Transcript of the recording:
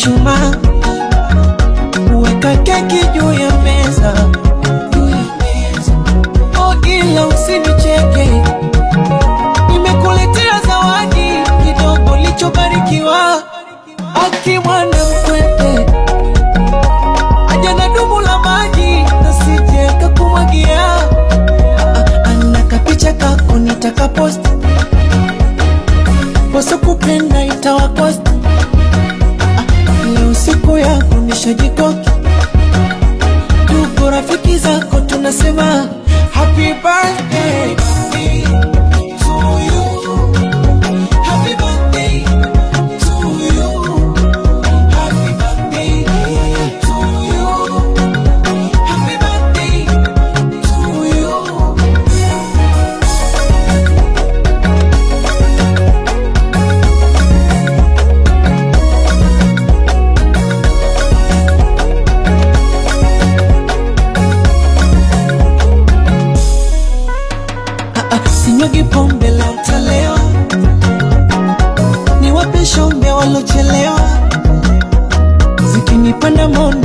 mishumaa, weka keki juu ya meza. Oh, ila usinicheke, nimekuletea zawadi kidogo lichobarikiwa. Aki mwana mkwete, aja na dumu la maji nasije kakumwagia. Anaka picha kako nitaka post, waso kupenda itawakost. Leo siku yako nishajikoki, ndugu rafiki zako tunasema happy birthday to you, happy birthday to you, happy birthday to you, happy birthday to you. Sinyagi pombe la utalewa, niwape shombe walochelewa, zikinipanda mondo